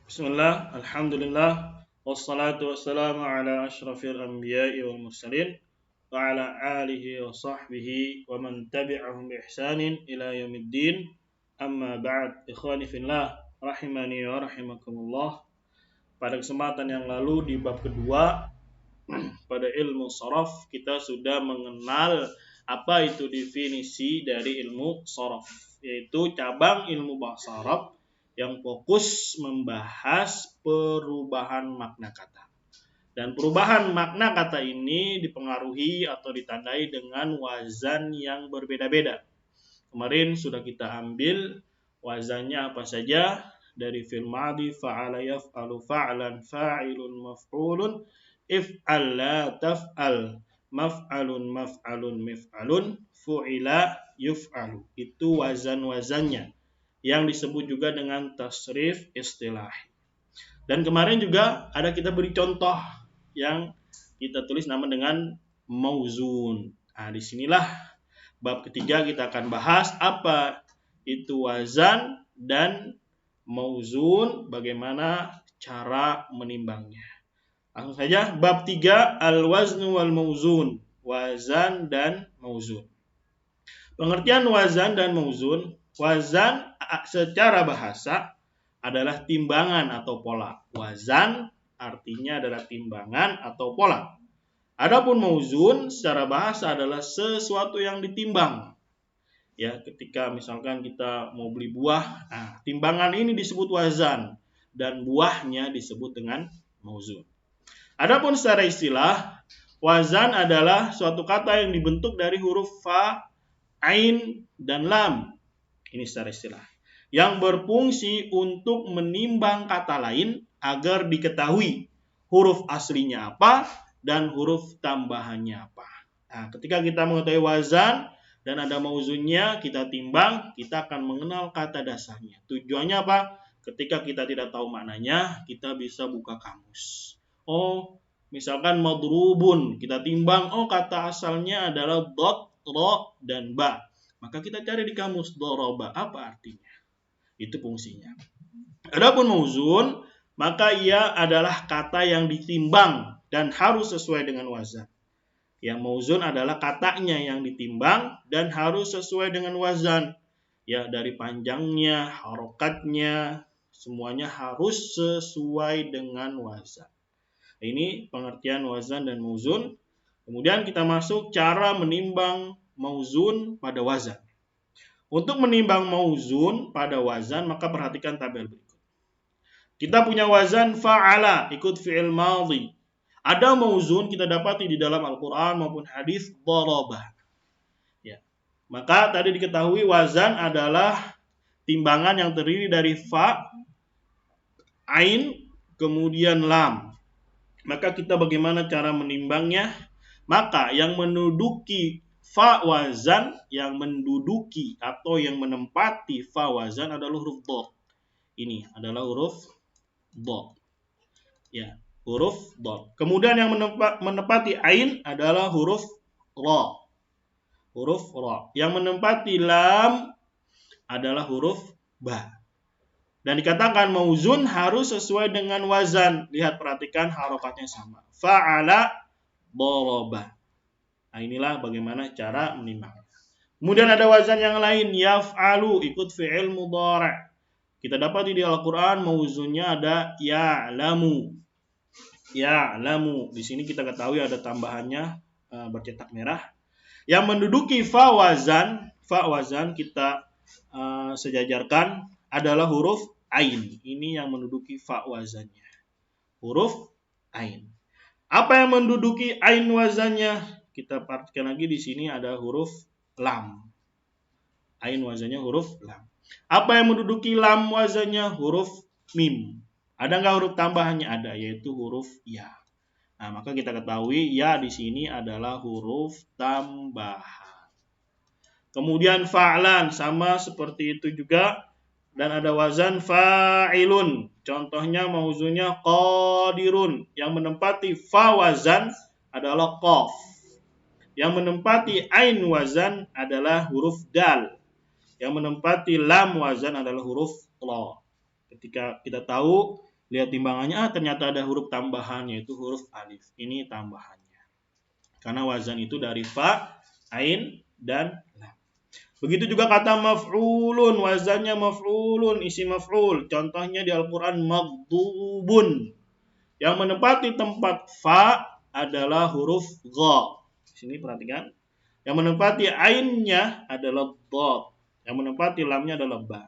Bismillah, alhamdulillah, wassalatu wassalamu ala ashrafil anbiya'i wal mursalin wa ala alihi wa sahbihi wa man tabi'ahum bi ihsanin ila yaumiddin. Amma ba'd, ikhwani fillah, rahimani wa rahimakumullah. Pada kesempatan yang lalu di bab kedua pada ilmu sharaf kita sudah mengenal apa itu definisi dari ilmu sharaf, yaitu cabang ilmu bahasa Arab yang fokus membahas perubahan makna kata. Dan perubahan makna kata ini dipengaruhi atau ditandai dengan wazan yang berbeda-beda. Kemarin sudah kita ambil wazannya apa saja, dari fi'il madhi, fa'ala yaf'alu fa'lan, fa'ilun maf'ulun, if'al la taf'al, maf'alun maf'alun mif'alun, fu'ila yuf'alu. Itu wazan-wazannya yang disebut juga dengan tasrif istilahi. Dan kemarin juga ada kita beri contoh yang kita tulis nama dengan mauzun. Nah, disinilah bab ketiga kita akan bahas apa itu wazan dan mauzun, bagaimana cara menimbangnya. Langsung saja bab 3, al-waznu wal mauzun, wazan dan mauzun. Pengertian wazan dan mauzun. Wazan secara bahasa adalah timbangan atau pola. Wazan artinya adalah timbangan atau pola. Adapun mauzun secara bahasa adalah sesuatu yang ditimbang. Ya, ketika misalkan kita mau beli buah, timbangan ini disebut wazan dan buahnya disebut dengan mauzun. Adapun secara istilah, wazan adalah suatu kata yang dibentuk dari huruf fa, ain, dan lam. Ini secara istilah. Yang berfungsi untuk menimbang kata lain agar diketahui huruf aslinya apa dan huruf tambahannya apa. Nah, ketika kita mengetahui wazan dan ada mauzunnya, kita timbang, kita akan mengenal kata dasarnya. Tujuannya apa? Ketika kita tidak tahu maknanya, kita bisa buka kamus. Oh, misalkan madrubun, kita timbang, oh kata asalnya adalah dot, ro, dan ba. Maka kita cari di kamus doroba, apa artinya? Itu fungsinya. Adapun mauzun, maka ia adalah kata yang ditimbang dan harus sesuai dengan wazan. Yang mauzun adalah katanya yang ditimbang dan harus sesuai dengan wazan. Ya, dari panjangnya, harokatnya, semuanya harus sesuai dengan wazan. Ini pengertian wazan dan mauzun. Kemudian kita masuk cara menimbang mauzun pada wazan. Untuk menimbang mauzun pada wazan, maka perhatikan tabel berikut. Kita punya wazan fa'ala, ikut fi'il madhi. Ada mauzun kita dapati di dalam Al-Quran maupun hadis darabah. Ya. Maka tadi diketahui wazan adalah timbangan yang terdiri dari fa, ain, kemudian lam. Maka kita bagaimana cara menimbangnya? Maka yang menduduki fa wazan, yang menduduki atau yang menempati fa wazan adalah huruf dot. Ini adalah huruf dot. Ya, huruf dot. Kemudian yang menempati ain adalah huruf ra. Huruf ra. Yang menempati lam adalah huruf ba. Dan dikatakan mauzun harus sesuai dengan wazan. Lihat, perhatikan harokatnya sama. Fa'ala daraba. Nah, inilah bagaimana cara menimbang. Kemudian ada wazan yang lain, yaf'alu, ikut fi'il mudhari'. Kita dapat di Al-Quran mauzunnya ada ya'lamu. Ya'lamu. Di sini kita ketahui ada tambahannya bercetak merah. Yang menduduki fa wazan kita sejajarkan adalah huruf ain. Ini yang menduduki fa wazannya. Huruf ain. Apa yang menduduki ain wazannya? Kita perhatikan lagi di sini ada huruf lam. Ain wazannya huruf lam. Apa yang menduduki lam wazannya? Huruf mim. Ada nggak huruf tambahannya? Ada, yaitu huruf ya. Nah, maka kita ketahui ya di sini adalah huruf tambahan. Kemudian fa'lan sama seperti itu juga, dan ada wazan fa'ilun. Contohnya mauzunnya qadirun. Yang menempati fa wazan adalah qaf. Yang menempati ain wazan adalah huruf dal. Yang menempati lam wazan adalah huruf la. Ketika kita tahu Lihat timbangannya, ternyata ada huruf tambahan, yaitu huruf alif. Ini tambahannya. Karena wazan itu dari fa, ain, dan lam. Begitu juga kata maf'ulun, wazannya maf'ulun, isi maf'ul. Contohnya di Al-Quran, maghdubun. Yang menempati tempat fa adalah huruf gha. Di sini perhatikan. Yang menempati ainnya adalah dhad. Yang menempati lamnya adalah ba.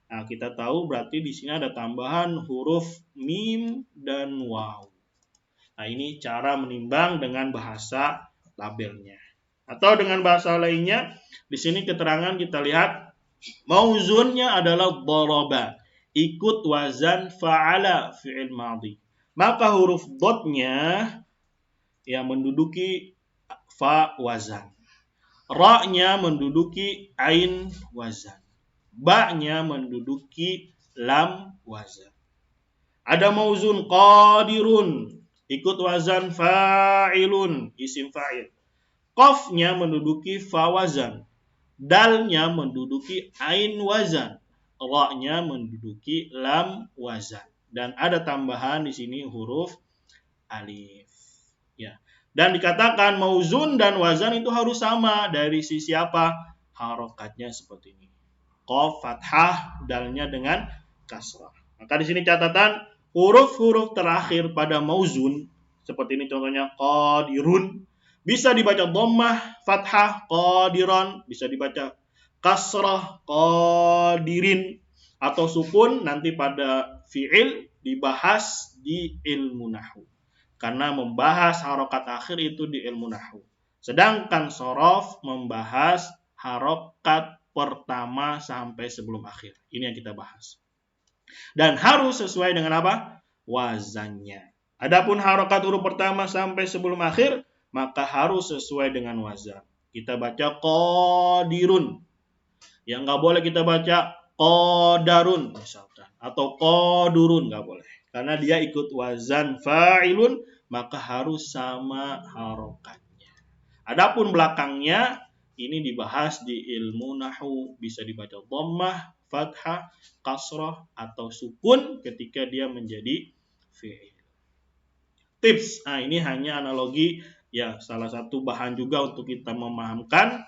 Nah, kita tahu berarti di sini ada tambahan huruf mim dan waw. Nah, ini cara menimbang dengan bahasa tabelnya. Atau dengan bahasa lainnya, di sini keterangan kita lihat mauzunnya adalah daraba. Ikut wazan fa'ala fi'il madhi. Maka huruf dotnya yang menduduki fa wazan. Ra-nya menduduki ain wazan. Ba-nya menduduki lam wazan. Ada mauzun qadirun, ikut wazan fa'ilun, isim fa'il. Qafnya menduduki fa wazan. Dalnya menduduki ain wazan. Ra-nya menduduki lam wazan. Dan ada tambahan di sini huruf alif. Ya. Dan dikatakan mauzun dan wazan itu harus sama dari sisi apa? Harokatnya seperti ini. Qaf fathah, dalnya dengan kasrah. Maka di sini catatan huruf-huruf terakhir pada mauzun seperti ini contohnya qadirun bisa dibaca dhammah, fathah, qadiran, bisa dibaca kasrah, qadirin, atau sukun nanti pada fi'il dibahas di ilmu nahwu. Karena membahas harokat akhir itu di ilmu nahwu. Sedangkan sorof membahas harokat pertama sampai sebelum akhir. Ini yang kita bahas. Dan harus sesuai dengan apa? Wazannya. Adapun harokat huruf pertama sampai sebelum akhir, maka harus sesuai dengan wazan. Kita baca qadirun. Yang nggak boleh kita baca qadarun misalkan. Atau qadurun, nggak boleh. Karena dia ikut wazan fa'ilun, maka harus sama harokatnya. Adapun belakangnya, ini dibahas di ilmu nahwu. Bisa dibaca dhammah, fathah, kasrah, atau sukun ketika dia menjadi fi'il. Tips, nah ini hanya analogi, ya salah satu bahan juga untuk kita memahamkan.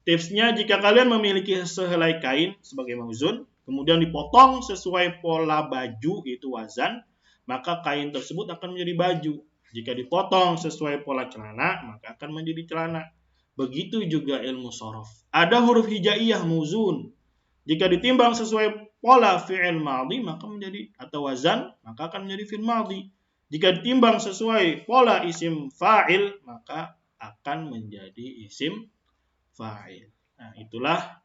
Tipsnya, jika kalian memiliki sehelai kain sebagai mauzun, kemudian dipotong sesuai pola baju, itu wazan, maka kain tersebut akan menjadi baju. Jika dipotong sesuai pola celana, maka akan menjadi celana. Begitu juga ilmu sorof. Ada huruf hijaiyah mauzun. Jika ditimbang sesuai pola fi'il madhi, maka menjadi, atau wazan, maka akan menjadi fi'il madhi. Jika ditimbang sesuai pola isim fa'il, maka akan menjadi isim fa'il. Nah, itulah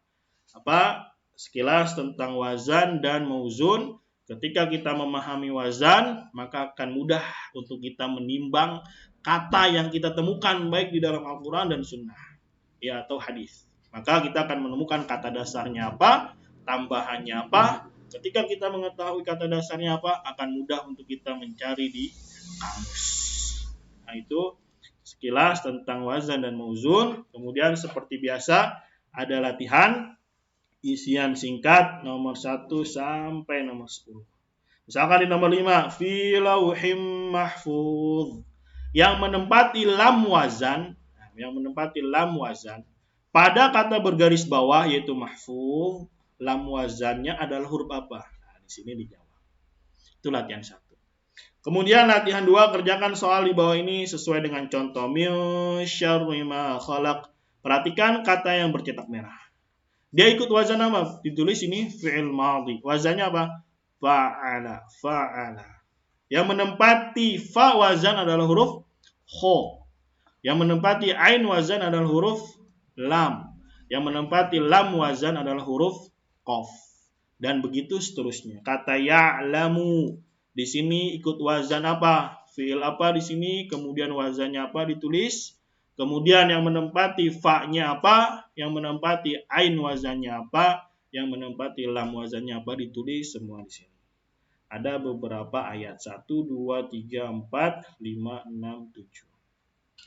sekilas tentang wazan dan mauzun. Ketika kita memahami wazan, maka akan mudah untuk kita menimbang kata yang kita temukan baik di dalam Al-Quran dan Sunnah, ya, atau hadis. Maka kita akan menemukan kata dasarnya apa, tambahannya apa. Ketika kita mengetahui kata dasarnya apa, akan mudah untuk kita mencari di kamus. Nah, itu sekilas tentang wazan dan mauzun. Kemudian seperti biasa ada latihan isian singkat nomor 1 sampai nomor 10. Misalkan di nomor 5, fi lauhim mahfuz, yang menempati lam wazan, pada kata bergaris bawah yaitu mahfuz, lam wazannya adalah huruf apa? Nah, di sini dijawab. Itu latihan 1. Kemudian latihan 2, kerjakan soal di bawah ini sesuai dengan contoh. Min syarri ma khalaq. Perhatikan kata yang bercetak merah. Dia ikut wazan apa? Ditulis ini fi'il madhi. Wazannya apa? Fa'ala. Yang menempati fa wazan adalah huruf kho. Yang menempati ain wazan adalah huruf lam. Yang menempati lam wazan adalah huruf qaf. Dan begitu seterusnya. Kata ya'lamu, di sini ikut wazan apa? Fi'il apa di sini? Kemudian wazannya apa ditulis? Kemudian yang menempati fa-nya apa? Yang menempati ain wazannya apa? Yang menempati lam wazannya apa? Ditulis semua di sini. Ada beberapa ayat. 1, 2, 3, 4, 5, 6, 7.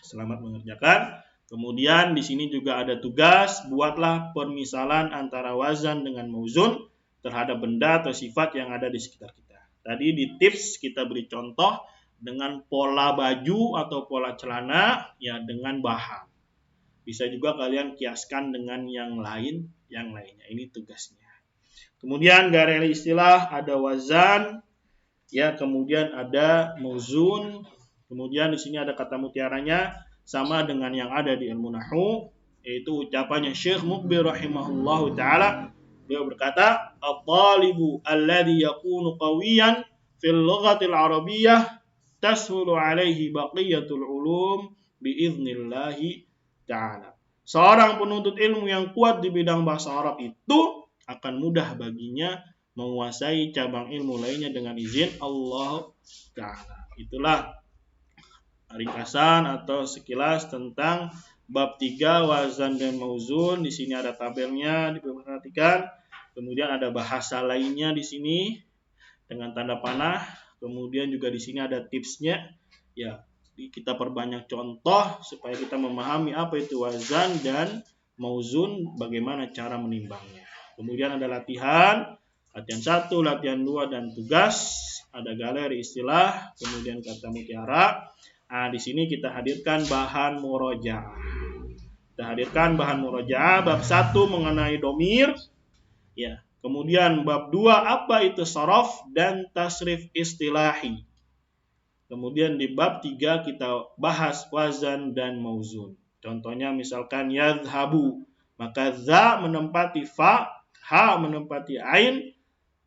Selamat mengerjakan. Kemudian di sini juga ada tugas. Buatlah permisalan antara wazan dengan mauzun terhadap benda atau sifat yang ada di sekitar kita. Tadi di tips kita beri contoh dengan pola baju atau pola celana, ya dengan bahan. Bisa juga kalian kiaskan dengan yang lainnya. Ini tugasnya. Kemudian dari istilah ada wazan, ya, kemudian ada mauzun, kemudian di sini ada kata mutiaranya sama dengan yang ada di ilmu nahwu, yaitu ucapannya Syekh Mukbir rahimahullahu taala. Beliau berkata, "At-talibu alladhi yakunu qawiyan fil lughatil arabiyyah tashulu alaihi baqiyatul ulum biiznillahi ta'ala." Seorang penuntut ilmu yang kuat di bidang bahasa Arab itu akan mudah baginya menguasai cabang ilmu lainnya dengan izin Allah Ta'ala. Itulah ringkasan atau sekilas tentang bab 3 wazan dan mauzun. Di sini ada tabelnya, diperhatikan. Kemudian ada bahasa lainnya di sini dengan tanda panah. Kemudian juga di sini ada tipsnya. Ya, kita perbanyak contoh supaya kita memahami apa itu wazan dan mauzun, bagaimana cara menimbangnya. Kemudian ada latihan 1, latihan 2, dan tugas. Ada galeri istilah, kemudian kata mutiara. Nah, di sini kita hadirkan bahan murojaah. Bab 1 mengenai domir. Ya, kemudian bab 2 apa itu sorof dan tasrif istilahi. Kemudian di bab 3 kita bahas wazan dan mauzun. Contohnya misalkan yadhabu, maka za menempati fa, ha menempati ain,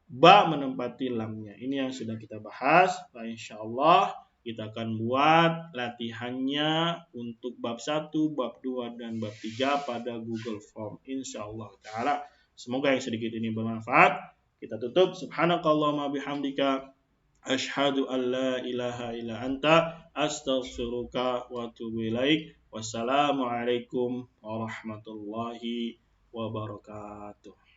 ba menempati lamnya. Ini yang sudah kita bahas. Nah, insyaallah kita akan buat latihannya untuk bab 1, bab 2, dan bab 3 pada Google Form. Insyaallah ta'ala. Semoga yang sedikit ini bermanfaat. Kita tutup. Subhanakallahumma bihamdika. Asyhadu an la ilaha illa anta. Astaghfiruka wa atubu ilaik. Wassalamualaikum warahmatullahi wabarakatuh.